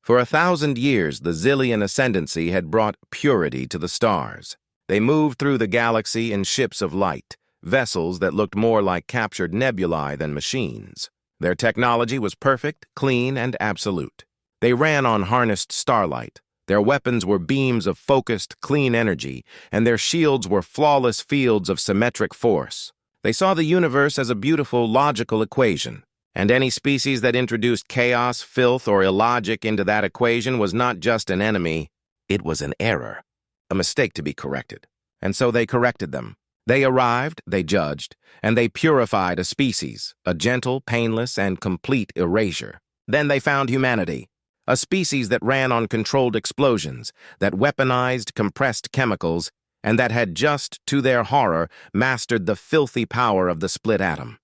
For 1,000 years, the Zillion ascendancy had brought purity to the stars. They moved through the galaxy in ships of light, vessels that looked more like captured nebulae than machines. Their technology was perfect, clean, and absolute. They ran on harnessed starlight. Their weapons were beams of focused, clean energy, and their shields were flawless fields of symmetric force. They saw the universe as a beautiful, logical equation, and any species that introduced chaos, filth, or illogic into that equation was not just an enemy, it was an error, a mistake to be corrected. And so they corrected them. They arrived, they judged, and they purified a species, a gentle, painless, and complete erasure. Then they found humanity, a species that ran on controlled explosions, that weaponized compressed chemicals, and that had just, to their horror, mastered the filthy power of the split atom.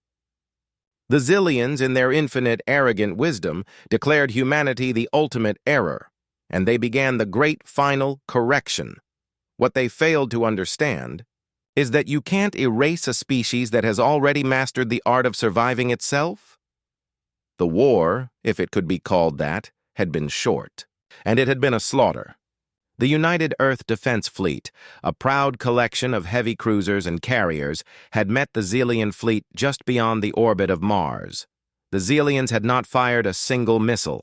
The Zillions, in their infinite, arrogant wisdom, declared humanity the ultimate error, and they began the great final correction. What they failed to understand is that you can't erase a species that has already mastered the art of surviving itself. The war, if it could be called that, had been short, and it had been a slaughter. The United Earth Defense Fleet, a proud collection of heavy cruisers and carriers, had met the Zillion fleet just beyond the orbit of Mars. The Zillions had not fired a single missile.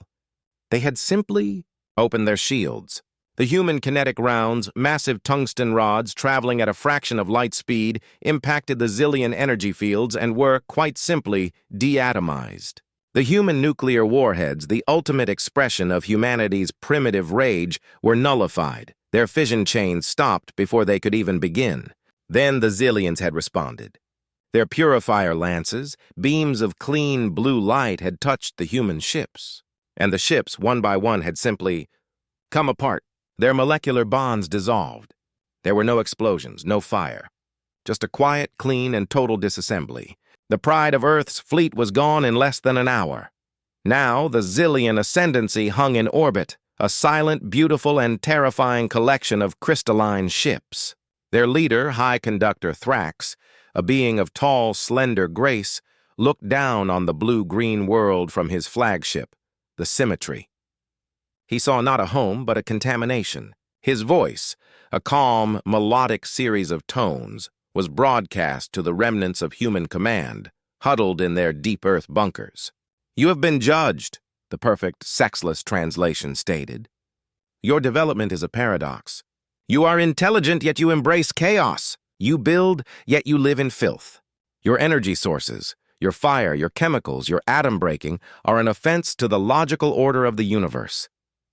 They had simply opened their shields. The human kinetic rounds, massive tungsten rods traveling at a fraction of light speed, impacted the Zillion energy fields and were, quite simply, deatomized. The human nuclear warheads, the ultimate expression of humanity's primitive rage, were nullified. Their fission chains stopped before they could even begin. Then the Zillions had responded. Their purifier lances, beams of clean blue light, had touched the human ships. And the ships, one by one, had simply come apart. Their molecular bonds dissolved. There were no explosions, no fire. Just a quiet, clean, and total disassembly. The pride of Earth's fleet was gone in less than an hour. Now the Zillion ascendancy hung in orbit, a silent, beautiful, and terrifying collection of crystalline ships. Their leader, High Conductor Thrax, a being of tall, slender grace, looked down on the blue-green world from his flagship, the Symmetry. He saw not a home, but a contamination. His voice, a calm, melodic series of tones, was broadcast to the remnants of human command, huddled in their deep earth bunkers. "You have been judged," the perfect, sexless translation stated. "Your development is a paradox. You are intelligent, yet you embrace chaos. You build, yet you live in filth. Your energy sources, your fire, your chemicals, your atom breaking are an offense to the logical order of the universe.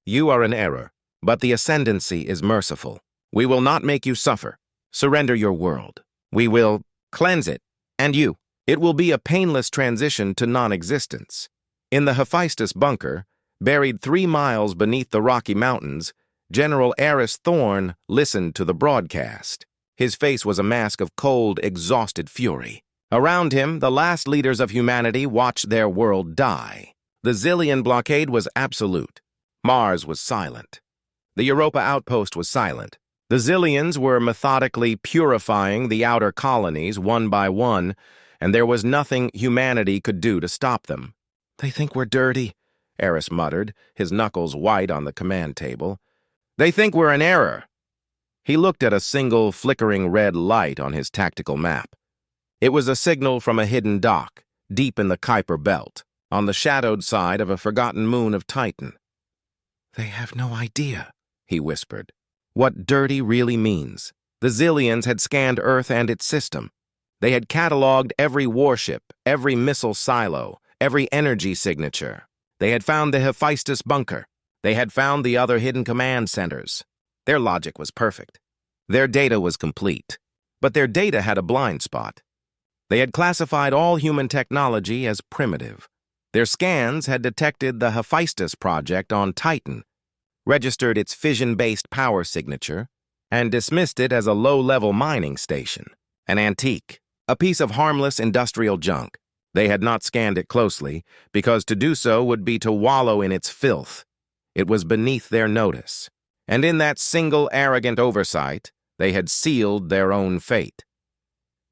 You are an error, but the ascendancy is merciful. We will not make you suffer. Surrender your world. We will cleanse it, and you. It will be a painless transition to non-existence." In the Hephaestus bunker, buried 3 miles beneath the Rocky Mountains, General Eris Thorne listened to the broadcast. His face was a mask of cold, exhausted fury. Around him, the last leaders of humanity watched their world die. The Zillion blockade was absolute. Mars was silent. The Europa outpost was silent. The Zillions were methodically purifying the outer colonies one by one, and there was nothing humanity could do to stop them. "They think we're dirty," Eris muttered, his knuckles white on the command table. "They think we're an error." He looked at a single flickering red light on his tactical map. It was a signal from a hidden dock, deep in the Kuiper Belt, on the shadowed side of a forgotten moon of Titan. "They have no idea," he whispered, "what dirty really means." The Zillions had scanned Earth and its system. They had cataloged every warship, every missile silo, every energy signature. They had found the Hephaestus bunker. They had found the other hidden command centers. Their logic was perfect. Their data was complete. But their data had a blind spot. They had classified all human technology as primitive. Their scans had detected the Hephaestus project on Titan, registered its fission-based power signature, and dismissed it as a low-level mining station, an antique, a piece of harmless industrial junk. They had not scanned it closely, because to do so would be to wallow in its filth. It was beneath their notice. And in that single arrogant oversight, they had sealed their own fate.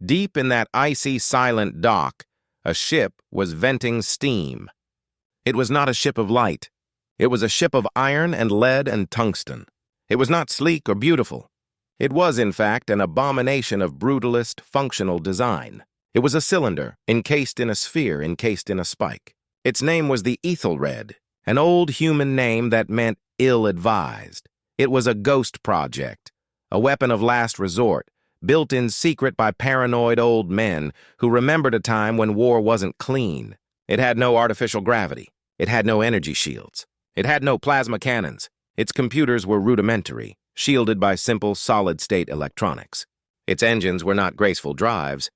Deep in that icy, silent dock, a ship was venting steam. It was not a ship of light. It was a ship of iron and lead and tungsten. It was not sleek or beautiful. It was, in fact, an abomination of brutalist, functional design. It was a cylinder, encased in a sphere, encased in a spike. Its name was the Ethelred, an old human name that meant ill-advised. It was a ghost project, a weapon of last resort, built in secret by paranoid old men who remembered a time when war wasn't clean. It had no artificial gravity. It had no energy shields. It had no plasma cannons. Its computers were rudimentary, shielded by simple solid-state electronics. Its engines were not graceful drives.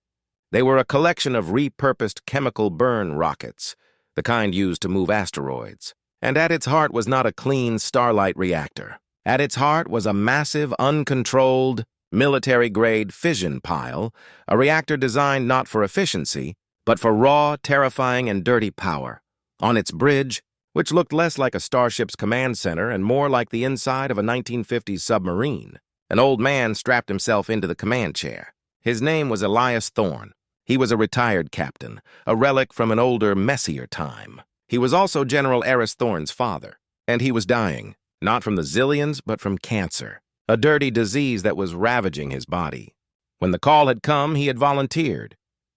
They were a collection of repurposed chemical burn rockets, the kind used to move asteroids. And at its heart was not a clean Starlight reactor. At its heart was a massive, uncontrolled, military-grade fission pile, a reactor designed not for efficiency, but for raw, terrifying, and dirty power. On its bridge, which looked less like a starship's command center and more like the inside of a 1950s submarine, an old man strapped himself into the command chair. His name was Elias Thorne. He was a retired captain, a relic from an older, messier time. He was also General Eris Thorne's father, and he was dying, not from the Zillions, but from cancer, a dirty disease that was ravaging his body. When the call had come, he had volunteered.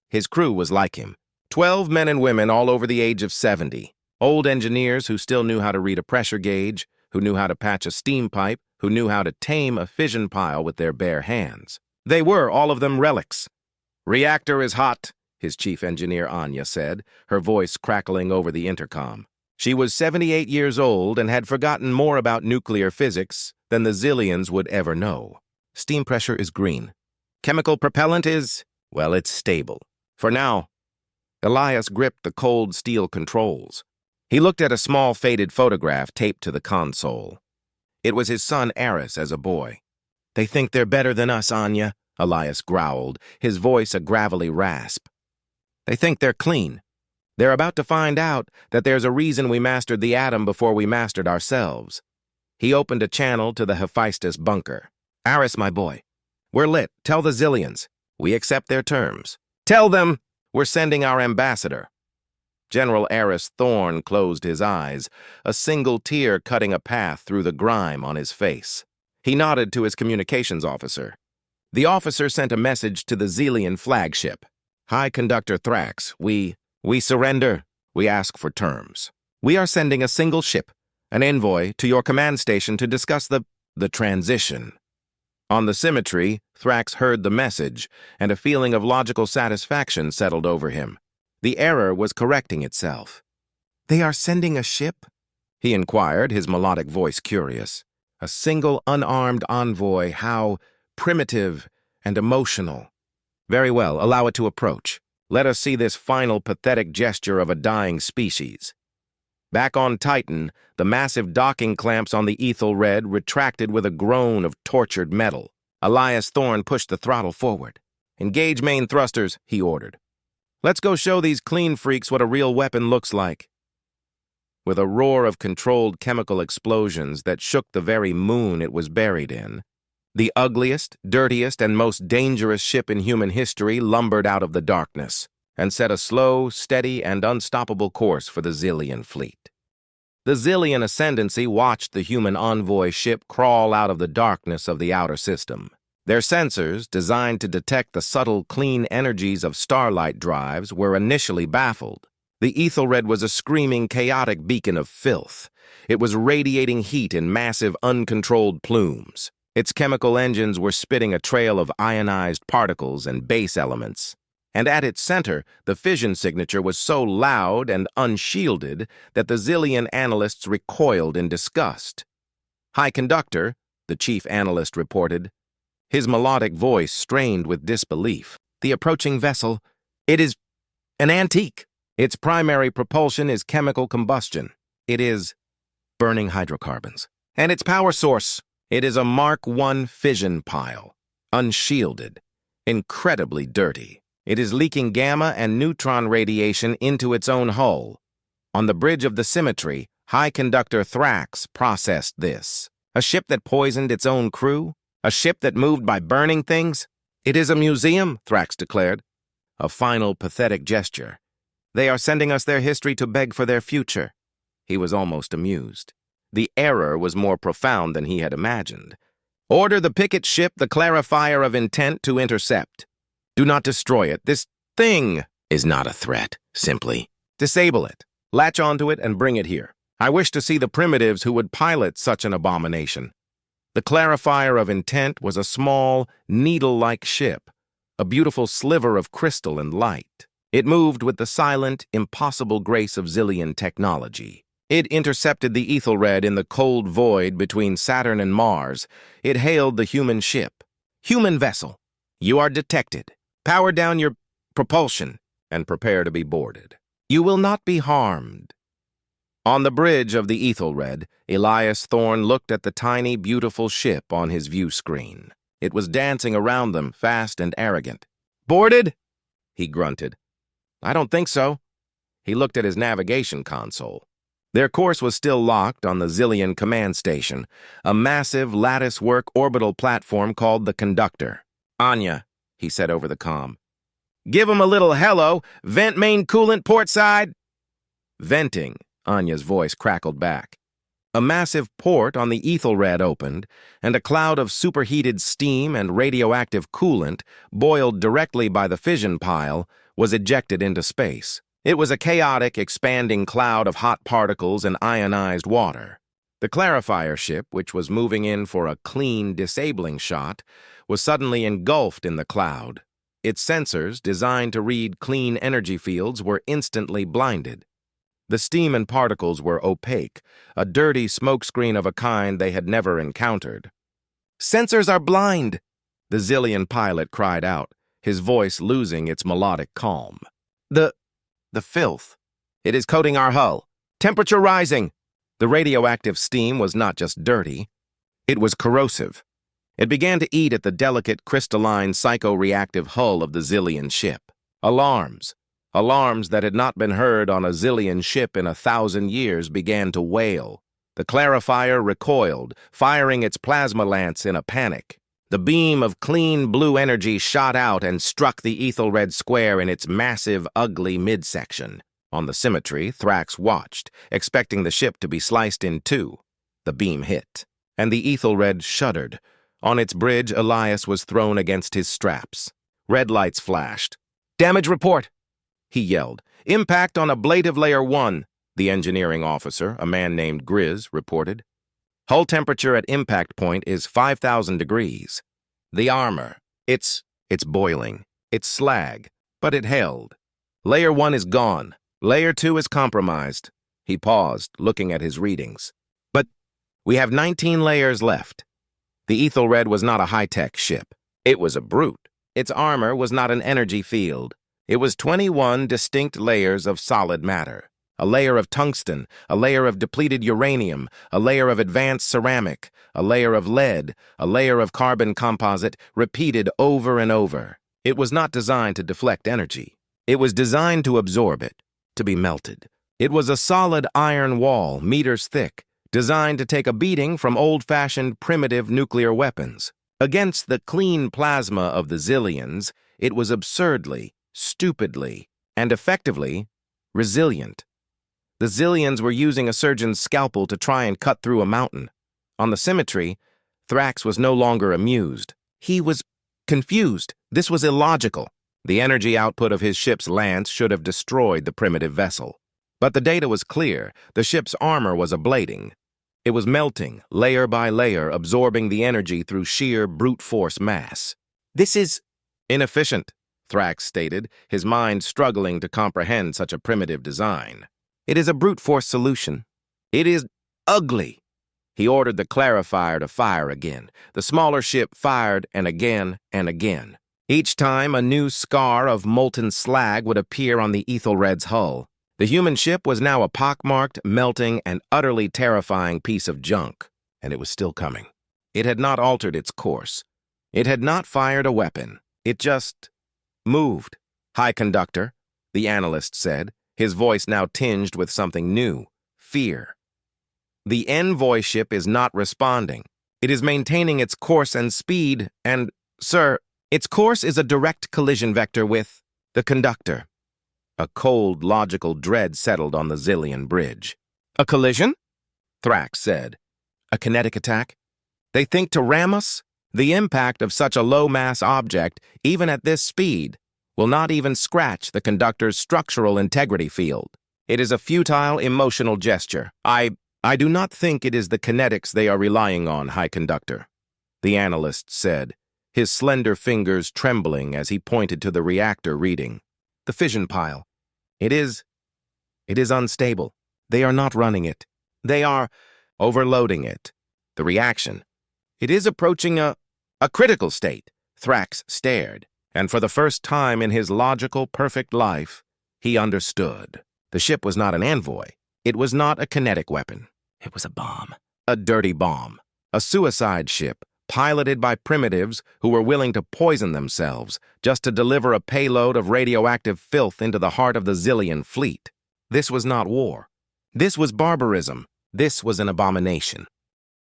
His crew was like him, 12 men and women all over the age of 70, old engineers who still knew how to read a pressure gauge, who knew how to patch a steam pipe, who knew how to tame a fission pile with their bare hands. They were, all of them, relics. "Reactor is hot," his chief engineer Anya said, her voice crackling over the intercom. She was 78 years old and had forgotten more about nuclear physics than the Zillions would ever know. "Steam pressure is green. Chemical propellant is, well, it's stable. For now." Elias gripped the cold steel controls. He looked at a small faded photograph taped to the console. It was his son Eris as a boy. "They think they're better than us, Anya," Elias growled, his voice a gravelly rasp. "They think they're clean. They're about to find out that there's a reason we mastered the atom before we mastered ourselves." He opened a channel to the Hephaestus bunker. "Eris, my boy, we're lit. Tell the Zillions. We accept their terms. Tell them we're sending our ambassador." General Eris Thorne closed his eyes, a single tear cutting a path through the grime on his face. He nodded to his communications officer. The officer sent a message to the Zillion flagship. "High Conductor Thrax, we surrender. We ask for terms. We are sending a single ship, an envoy, to your command station to discuss the transition." On the symmetry, Thrax heard the message, and a feeling of logical satisfaction settled over him. The error was correcting itself. "They are sending a ship?" he inquired, his melodic voice curious. "A single unarmed envoy, how primitive and emotional. Very well, allow it to approach. Let us see this final pathetic gesture of a dying species." Back on Titan, the massive docking clamps on the Ethelred retracted with a groan of tortured metal. Elias Thorne pushed the throttle forward. "Engage main thrusters," he ordered. "Let's go show these clean freaks what a real weapon looks like." With a roar of controlled chemical explosions that shook the very moon it was buried in, the ugliest, dirtiest, and most dangerous ship in human history lumbered out of the darkness and set a slow, steady, and unstoppable course for the Zillion fleet. The Zillion Ascendancy watched the human envoy ship crawl out of the darkness of the outer system. Their sensors, designed to detect the subtle, clean energies of Starlight drives, were initially baffled. The Ethelred was a screaming, chaotic beacon of filth. It was radiating heat in massive, uncontrolled plumes. Its chemical engines were spitting a trail of ionized particles and base elements. And at its center, the fission signature was so loud and unshielded that the Zillion analysts recoiled in disgust. "High Conductor," the chief analyst reported, his melodic voice strained with disbelief. "The approaching vessel, it is an antique. Its primary propulsion is chemical combustion. It is burning hydrocarbons. And its power source, it is a Mark I fission pile, unshielded, incredibly dirty. It is leaking gamma and neutron radiation into its own hull. On the bridge of the symmetry, High Conductor Thrax processed this. A ship that poisoned its own crew? A ship that moved by burning things? It is a museum, Thrax declared. A final, pathetic gesture. They are sending us their history to beg for their future. He was almost amused. The error was more profound than he had imagined. Order the picket ship the clarifier of intent to intercept. Do not destroy it. This thing is not a threat. Simply disable it. Latch onto it and bring it here. I wish to see the primitives who would pilot such an abomination. The clarifier of intent was a small, needle-like ship, a beautiful sliver of crystal and light. It moved with the silent, impossible grace of Zillion technology. It intercepted the Ethelred in the cold void between Saturn and Mars. It hailed the human ship. Human vessel, you are detected. Power down your propulsion and prepare to be boarded. You will not be harmed. On the bridge of the Ethelred, Elias Thorne looked at the tiny, beautiful ship on his view screen. It was dancing around them, fast and arrogant. Boarded? He grunted. I don't think so. He looked at his navigation console. Their course was still locked on the Zillion command station, a massive lattice-work orbital platform called the Conductor. Anya, he said over the comm. Give him a little hello. Vent main coolant port side. Venting, Anya's voice crackled back. A massive port on the Ethelred opened, and a cloud of superheated steam and radioactive coolant, boiled directly by the fission pile, was ejected into space. It was a chaotic, expanding cloud of hot particles and ionized water. The clarifier ship, which was moving in for a clean, disabling shot, was suddenly engulfed in the cloud. Its sensors, designed to read clean energy fields, were instantly blinded. The steam and particles were opaque, a dirty smokescreen of a kind they had never encountered. Sensors are blind, the Zillion pilot cried out, his voice losing its melodic calm. The filth. It is coating our hull. Temperature rising. The radioactive steam was not just dirty. It was corrosive. It began to eat at the delicate, crystalline, psychoreactive hull of the Zillion ship. Alarms. Alarms that had not been heard on a Zillion ship in 1,000 years began to wail. The clarifier recoiled, firing its plasma lance in a panic. The beam of clean blue energy shot out and struck the Ethelred square in its massive, ugly midsection. On the symmetry, Thrax watched, expecting the ship to be sliced in two. The beam hit, and the Ethelred shuddered. On its bridge, Elias was thrown against his straps. Red lights flashed. Damage report, he yelled. Impact on ablative layer 1, the engineering officer, a man named Grizz, reported. Hull temperature at impact point is 5,000 degrees. The armor, it's boiling. It's slag, but it held. Layer 1 is gone. Layer 2 is compromised. He paused, looking at his readings. But we have 19 layers left. The Ethelred was not a high-tech ship. It was a brute. Its armor was not an energy field. It was 21 distinct layers of solid matter. A layer of tungsten, a layer of depleted uranium, a layer of advanced ceramic, a layer of lead, a layer of carbon composite, repeated over and over. It was not designed to deflect energy. It was designed to absorb it, to be melted. It was a solid iron wall, meters thick, designed to take a beating from old-fashioned primitive nuclear weapons. Against the clean plasma of the Zillions, it was absurdly, stupidly, and effectively resilient. The Zillions were using a surgeon's scalpel to try and cut through a mountain. On the symmetry, Thrax was no longer amused. He was confused. This was illogical. The energy output of his ship's lance should have destroyed the primitive vessel. But the data was clear. The ship's armor was ablating. It was melting, layer by layer, absorbing the energy through sheer brute force mass. This is inefficient, Thrax stated, his mind struggling to comprehend such a primitive design. It is a brute force solution. It is ugly. He ordered the clarifier to fire again. The smaller ship fired, and again and again. Each time, a new scar of molten slag would appear on the Ethelred's hull. The human ship was now a pockmarked, melting, and utterly terrifying piece of junk, and it was still coming. It had not altered its course. It had not fired a weapon. It just moved. High Conductor, the analyst said, his voice now tinged with something new, fear. The envoy ship is not responding. It is maintaining its course and speed, and, sir, its course is a direct collision vector with the Conductor. A cold, logical dread settled on the Zillion bridge. A collision? Thrax said. A kinetic attack? They think to ram us? The impact of such a low-mass object, even at this speed, will not even scratch the conductor's structural integrity field. It is a futile, emotional gesture. I do not think it is the kinetics they are relying on, High Conductor, the analyst said, his slender fingers trembling as he pointed to the reactor reading. The fission pile. It is unstable. They are not running it. They are overloading it. The reaction. It is approaching a critical state. Thrax stared, and for the first time in his logical, perfect life, he understood. The ship was not an envoy. It was not a kinetic weapon. It was a bomb. A dirty bomb. A suicide ship, piloted by primitives who were willing to poison themselves just to deliver a payload of radioactive filth into the heart of the Zillion fleet. This was not war. This was barbarism. This was an abomination.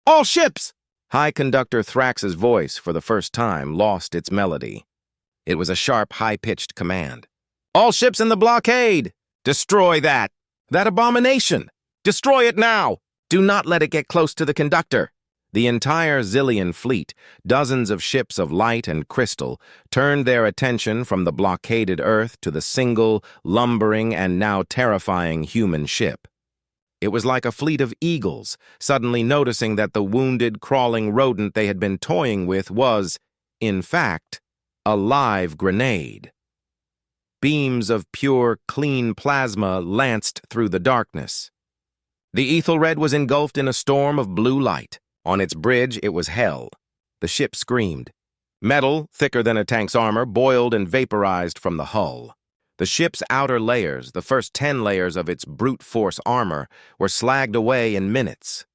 All ships! High Conductor Thrax's voice, for the first time, lost its melody. It was a sharp, high-pitched command. All ships in the blockade! Destroy that! That abomination! Destroy it now! Do not let it get close to the conductor! The entire Zillion fleet, dozens of ships of light and crystal, turned their attention from the blockaded Earth to the single, lumbering, and now terrifying human ship. It was like a fleet of eagles, suddenly noticing that the wounded, crawling rodent they had been toying with was, in fact, a live grenade. Beams of pure, clean plasma lanced through the darkness. The Ethelred was engulfed in a storm of blue light. On its bridge, it was hell. The ship screamed. Metal, thicker than a tank's armor, boiled and vaporized from the hull. The ship's outer layers, the first 10 layers of its brute force armor, were slagged away in minutes.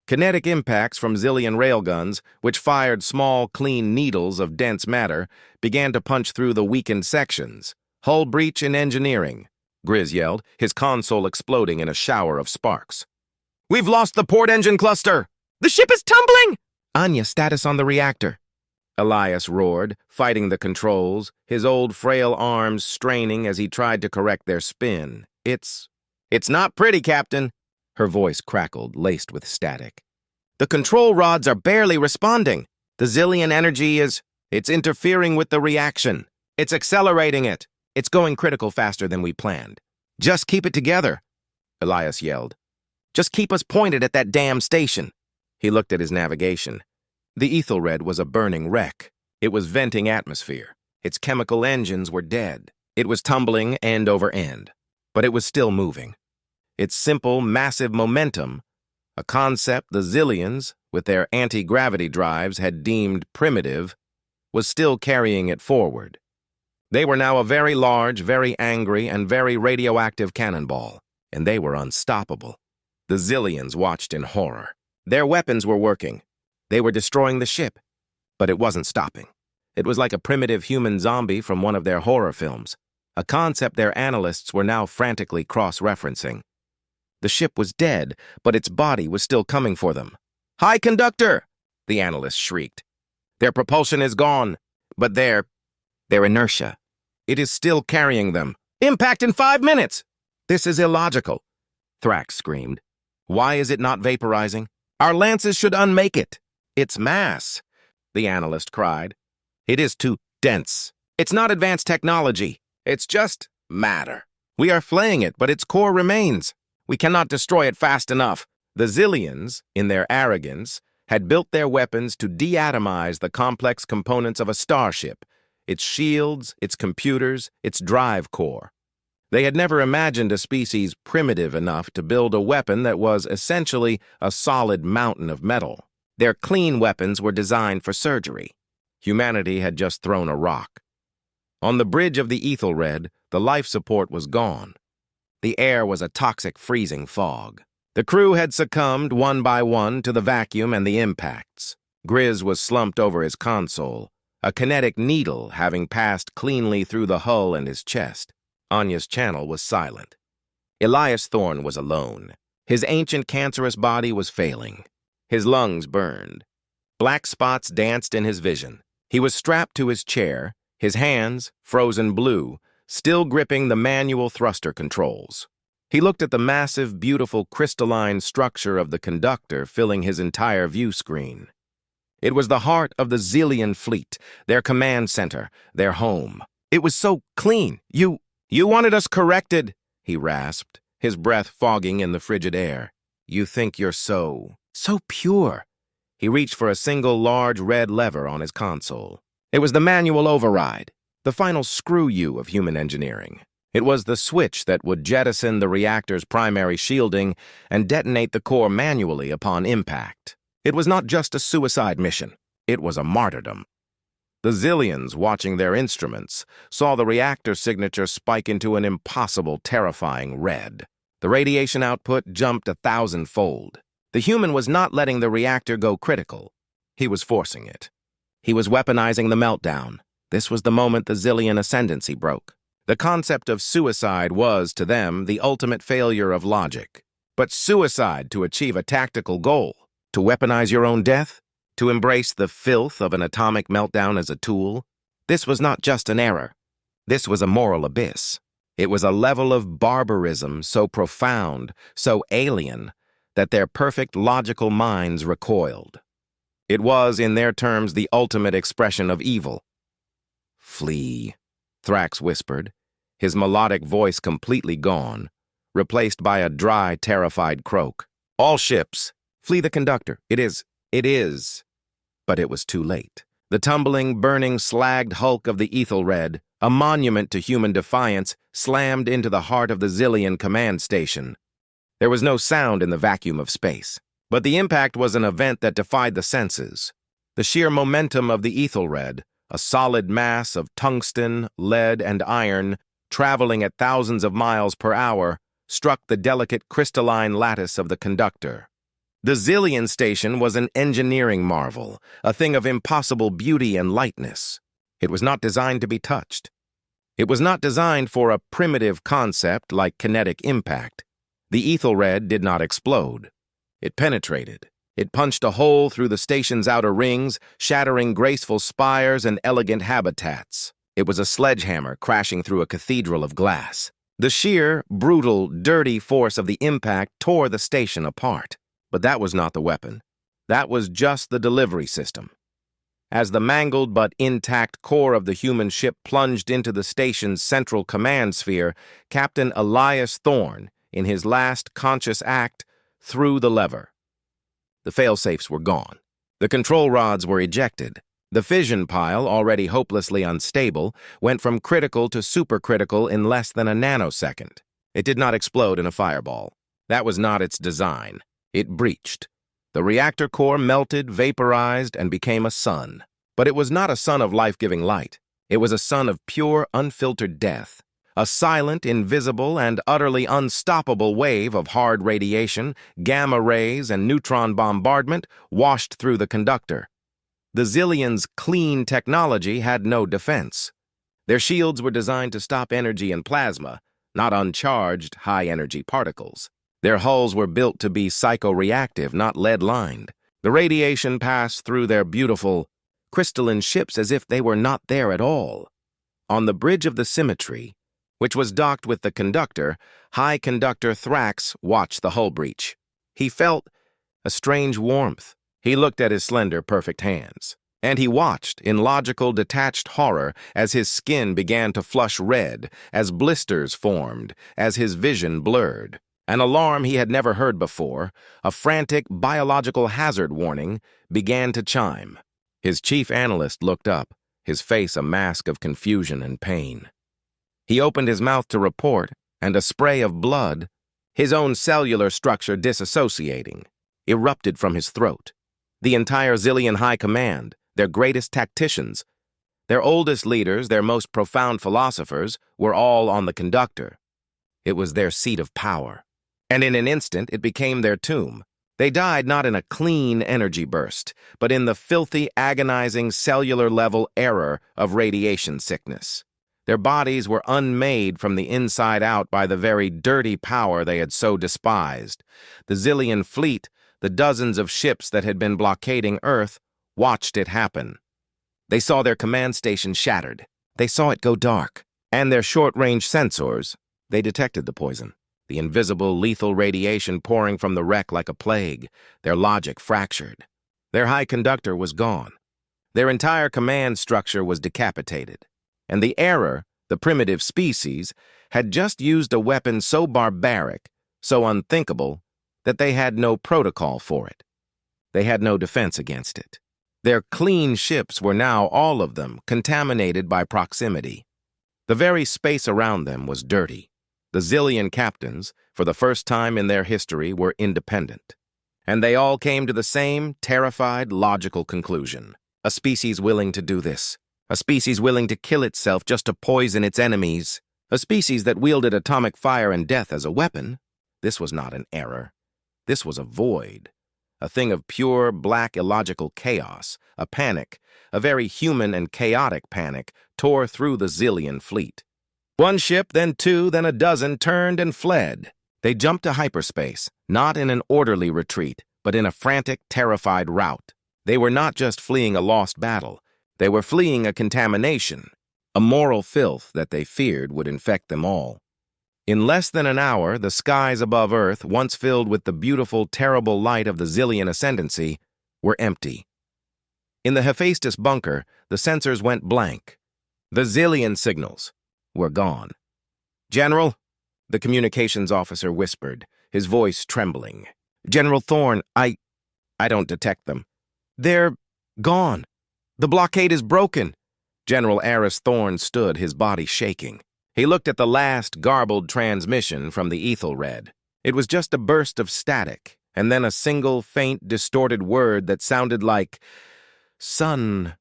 Kinetic impacts from Zillion railguns, which fired small, clean needles of dense matter, began to punch through the weakened sections. Hull breach in engineering, Grizz yelled, his console exploding in a shower of sparks. We've lost the port engine cluster! The ship is tumbling! Anya, status on the reactor. Elias roared, fighting the controls, his old frail arms straining as he tried to correct their spin. It's not pretty, Captain. Her voice crackled, laced with static. The control rods are barely responding. The Zillion energy it's interfering with the reaction. It's accelerating it. It's going critical faster than we planned. Just keep it together, Elias yelled. Just keep us pointed at that damn station. He looked at his navigation. The Ethelred was a burning wreck. It was venting atmosphere. Its chemical engines were dead. It was tumbling end over end, but it was still moving. Its simple, massive momentum, a concept the Zillions, with their anti-gravity drives, had deemed primitive, was still carrying it forward. They were now a very large, very angry, and very radioactive cannonball, and they were unstoppable. The Zillions watched in horror. Their weapons were working. They were destroying the ship, but it wasn't stopping. It was like a primitive human zombie from one of their horror films, a concept their analysts were now frantically cross-referencing. The ship was dead, but its body was still coming for them. High Conductor! The analyst shrieked. Their propulsion is gone, but their inertia. It is still carrying them. Impact in 5 minutes! This is illogical, Thrax screamed. Why is it not vaporizing? Our lances should unmake it. It's mass, the analyst cried. It is too dense. It's not advanced technology. It's just matter. We are flaying it, but its core remains. We cannot destroy it fast enough. The Zillions, in their arrogance, had built their weapons to deatomize the complex components of a starship, its shields, its computers, its drive core. They had never imagined a species primitive enough to build a weapon that was essentially a solid mountain of metal. Their clean weapons were designed for surgery. Humanity had just thrown a rock. On the bridge of the Ethelred, the life support was gone. The air was a toxic, freezing fog. The crew had succumbed one by one to the vacuum and the impacts. Grizz was slumped over his console, a kinetic needle having passed cleanly through the hull and his chest. Anya's channel was silent. Elias Thorne was alone. His ancient cancerous body was failing. His lungs burned. Black spots danced in his vision. He was strapped to his chair, his hands, frozen blue, still gripping the manual thruster controls. He looked at the massive, beautiful crystalline structure of the conductor filling his entire view screen. It was the heart of the Zillion fleet, their command center, their home. It was so clean. You wanted us corrected, he rasped, his breath fogging in the frigid air. You think you're so pure. He reached for a single large red lever on his console. It was the manual override, the final screw-you of human engineering. It was the switch that would jettison the reactor's primary shielding and detonate the core manually upon impact. It was not just a suicide mission. It was a martyrdom. The Zillions, watching their instruments, saw the reactor signature spike into an impossible, terrifying red. The radiation output jumped 1,000-fold. The human was not letting the reactor go critical. He was forcing it. He was weaponizing the meltdown. This was the moment the Zillion ascendancy broke. The concept of suicide was, to them, the ultimate failure of logic. But suicide to achieve a tactical goal, to weaponize your own death, to embrace the filth of an atomic meltdown as a tool, this was not just an error. This was a moral abyss. It was a level of barbarism so profound, so alien, that their perfect logical minds recoiled. It was, in their terms, the ultimate expression of evil. Flee, Thrax whispered, his melodic voice completely gone, replaced by a dry, terrified croak. All ships, flee the conductor. It is. But it was too late. The tumbling, burning, slagged hulk of the Ethelred, a monument to human defiance, slammed into the heart of the Zillion command station. There was no sound in the vacuum of space, but the impact was an event that defied the senses. The sheer momentum of the Ethelred, a solid mass of tungsten, lead, and iron, traveling at thousands of miles per hour, struck the delicate crystalline lattice of the conductor. The Zillion station was an engineering marvel, a thing of impossible beauty and lightness. It was not designed to be touched. It was not designed for a primitive concept like kinetic impact. The Ethelred did not explode. It penetrated. It punched a hole through the station's outer rings, shattering graceful spires and elegant habitats. It was a sledgehammer crashing through a cathedral of glass. The sheer, brutal, dirty force of the impact tore the station apart. But that was not the weapon. That was just the delivery system. As the mangled but intact core of the human ship plunged into the station's central command sphere, Captain Elias Thorne, in his last conscious act, threw the lever. The fail-safes were gone. The control rods were ejected. The fission pile, already hopelessly unstable, went from critical to supercritical in less than a nanosecond. It did not explode in a fireball. That was not its design. It breached. The reactor core melted, vaporized, and became a sun. But it was not a sun of life-giving light. It was a sun of pure, unfiltered death. A silent, invisible, and utterly unstoppable wave of hard radiation, gamma rays, and neutron bombardment washed through the conductor. The Zillion's clean technology had no defense. Their shields were designed to stop energy and plasma, not uncharged, high-energy particles. Their hulls were built to be psychoreactive, not lead-lined. The radiation passed through their beautiful, crystalline ships as if they were not there at all. On the bridge of the symmetry, which was docked with the conductor, High Conductor Thrax watched the hull breach. He felt a strange warmth. He looked at his slender, perfect hands. And he watched, in logical, detached horror, as his skin began to flush red, as blisters formed, as his vision blurred. An alarm he had never heard before, a frantic biological hazard warning, began to chime. His chief analyst looked up, his face a mask of confusion and pain. He opened his mouth to report, and a spray of blood, his own cellular structure disassociating, erupted from his throat. The entire Zillion High Command, their greatest tacticians, their oldest leaders, their most profound philosophers, were all on the conductor. It was their seat of power. And in an instant, it became their tomb. They died not in a clean energy burst, but in the filthy, agonizing, cellular-level error of radiation sickness. Their bodies were unmade from the inside out by the very dirty power they had so despised. The Zillion fleet, the dozens of ships that had been blockading Earth, watched it happen. They saw their command station shattered. They saw it go dark. And their short-range sensors, they detected the poison. the invisible, lethal radiation pouring from the wreck like a plague, their logic fractured. Their high conductor was gone. Their entire command structure was decapitated. And the error, the primitive species, had just used a weapon so barbaric, so unthinkable, that they had no protocol for it. They had no defense against it. Their clean ships were now, all of them, contaminated by proximity. The very space around them was dirty. The Zillion captains, for the first time in their history, were independent. And they all came to the same terrified, logical conclusion. A species willing to do this. A species willing to kill itself just to poison its enemies. A species that wielded atomic fire and death as a weapon. This was not an error. This was a void. A thing of pure, black, illogical chaos. A panic, a very human and chaotic panic, tore through the Zillion fleet. One ship, then two, then a dozen turned and fled. They jumped to hyperspace, not in an orderly retreat, but in a frantic, terrified rout. They were not just fleeing a lost battle. They were fleeing a contamination, a moral filth that they feared would infect them all. In less than an hour, the skies above Earth, once filled with the beautiful, terrible light of the Zillion ascendancy, were empty. In the Hephaestus bunker, the sensors went blank. The Zillion signals were gone. "General," the communications officer whispered, his voice trembling. "General Thorne, I don't detect them. They're gone. The blockade is broken." General Aris Thorne stood, his body shaking. He looked at the last garbled transmission from the Ethelred. It was just a burst of static, and then a single, faint, distorted word that sounded like, "Son."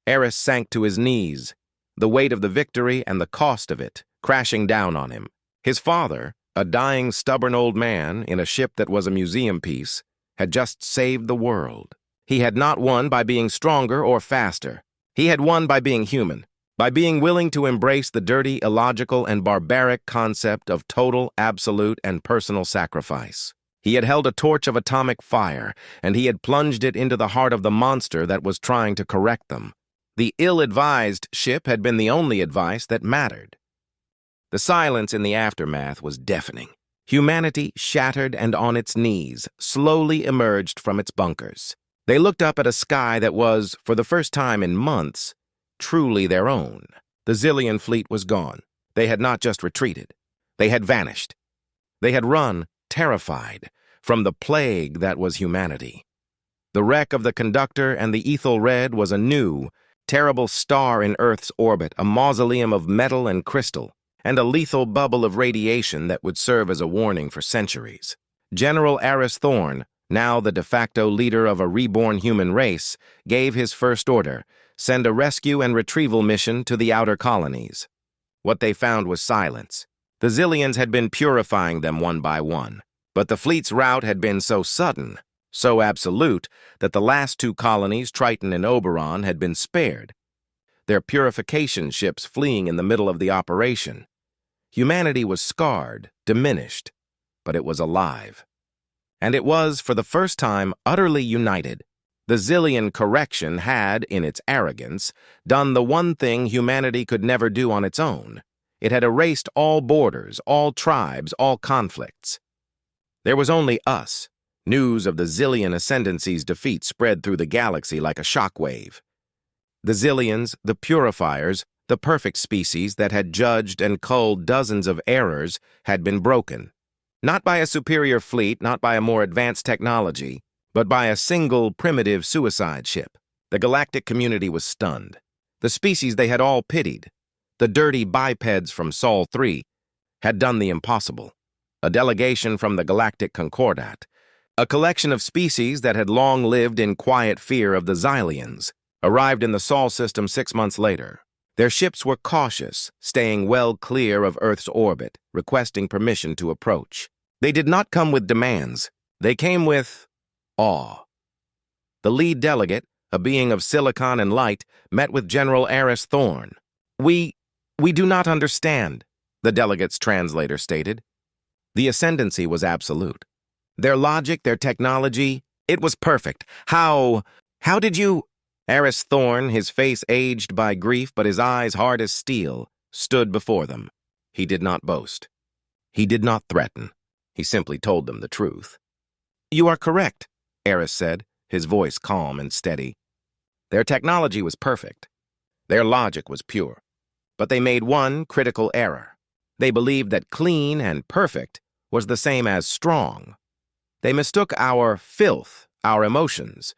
Aris sank to his knees, the weight of the victory and the cost of it crashing down on him. His father, a dying, stubborn old man in a ship that was a museum piece, had just saved the world. He had not won by being stronger or faster. He had won by being human, by being willing to embrace the dirty, illogical, and barbaric concept of total, absolute, and personal sacrifice. He had held a torch of atomic fire, and he had plunged it into the heart of the monster that was trying to correct them. The ill-advised ship had been the only advice that mattered. The silence in the aftermath was deafening. Humanity, shattered and on its knees, slowly emerged from its bunkers. They looked up at a sky that was, for the first time in months, truly their own. The Zillion fleet was gone. They had not just retreated. They had vanished. They had run, terrified, from the plague that was humanity. The wreck of the conductor and the Ethelred was a new, terrible star in Earth's orbit, a mausoleum of metal and crystal, and a lethal bubble of radiation that would serve as a warning for centuries. General Aris Thorne, now the de facto leader of a reborn human race, gave his first order: send a rescue and retrieval mission to the outer colonies. What they found was silence. The Zillions had been purifying them one by one, but the fleet's rout had been so sudden, so absolute, that the last two colonies, Triton and Oberon, had been spared, their purification ships fleeing in the middle of the operation. Humanity was scarred, diminished, but it was alive. And it was, for the first time, utterly united. The Zillion correction had, in its arrogance, done the one thing humanity could never do on its own. It had erased all borders, all tribes, all conflicts. There was only us. News of the Zillion ascendancy's defeat spread through the galaxy like a shockwave. The Zillions, the purifiers, the perfect species that had judged and culled dozens of errors, had been broken. Not by a superior fleet, not by a more advanced technology, but by a single primitive suicide ship. The galactic community was stunned. The species they had all pitied, the dirty bipeds from Sol 3, had done the impossible. A delegation from the Galactic Concordat, a collection of species that had long lived in quiet fear of the Xylians, arrived in the Sol system 6 months later. Their ships were cautious, staying well clear of Earth's orbit, requesting permission to approach. They did not come with demands. They came with awe. The lead delegate, a being of silicon and light, met with General Aris Thorne. We do not understand," the delegate's translator stated. The ascendancy was absolute. Their logic, their technology, it was perfect. How did you... Aris Thorne, his face aged by grief but his eyes hard as steel, stood before them. He did not boast. He did not threaten. He simply told them the truth. "You are correct," Eris said, his voice calm and steady. Their technology was perfect. Their logic was pure. But they made one critical error. They believed that clean and perfect was the same as strong. They mistook our filth, our emotions,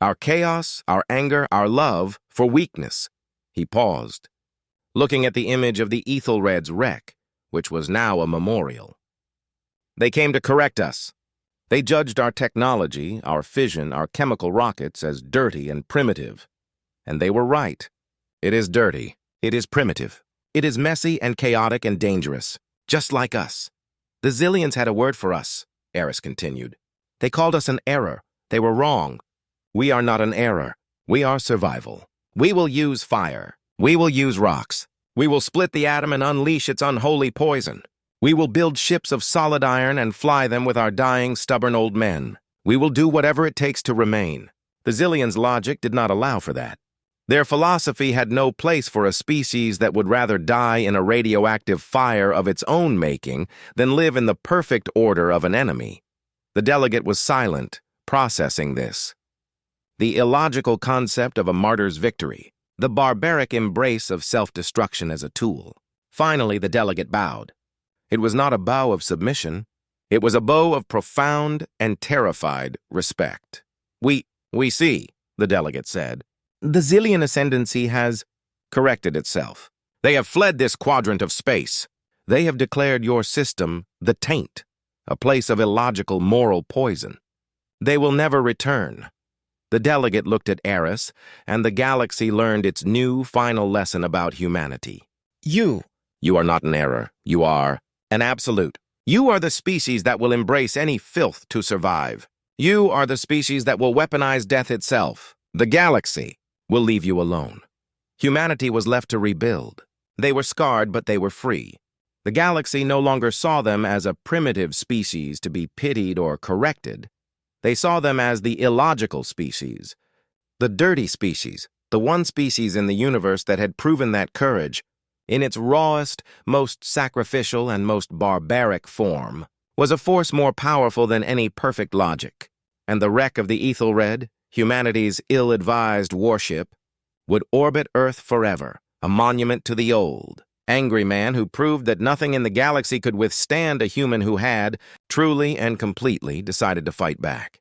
our chaos, our anger, our love for weakness. He paused, looking at the image of the Ethelred's wreck, which was now a memorial. They came to correct us. They judged our technology, our fission, our chemical rockets as dirty and primitive. And they were right. It is dirty. It is primitive. It is messy and chaotic and dangerous, just like us. The Zillions had a word for us, Eris continued. They called us an error. They were wrong. We are not an error. We are survival. We will use fire. We will use rocks. We will split the atom and unleash its unholy poison. We will build ships of solid iron and fly them with our dying, stubborn old men. We will do whatever it takes to remain. The Zillions' logic did not allow for that. Their philosophy had no place for a species that would rather die in a radioactive fire of its own making than live in the perfect order of an enemy. The delegate was silent, processing this. The illogical concept of a martyr's victory, the barbaric embrace of self-destruction as a tool. Finally, the delegate bowed. It was not a bow of submission. It was a bow of profound and terrified respect. We see, the delegate said. The Zillion ascendancy has corrected itself. They have fled this quadrant of space. They have declared your system the taint, a place of illogical moral poison. They will never return. The delegate looked at Eris, and the galaxy learned its new final lesson about humanity. You are not an error. You are an absolute. You are the species that will embrace any filth to survive. You are the species that will weaponize death itself. The galaxy will leave you alone. Humanity was left to rebuild. They were scarred, but they were free. The galaxy no longer saw them as a primitive species to be pitied or corrected. They saw them as the illogical species, the dirty species, the one species in the universe that had proven that courage, in its rawest, most sacrificial, and most barbaric form, was a force more powerful than any perfect logic. And the wreck of the Ethelred, humanity's ill-advised warship, would orbit Earth forever, a monument to the old, angry man who proved that nothing in the galaxy could withstand a human who had, truly and completely, decided to fight back.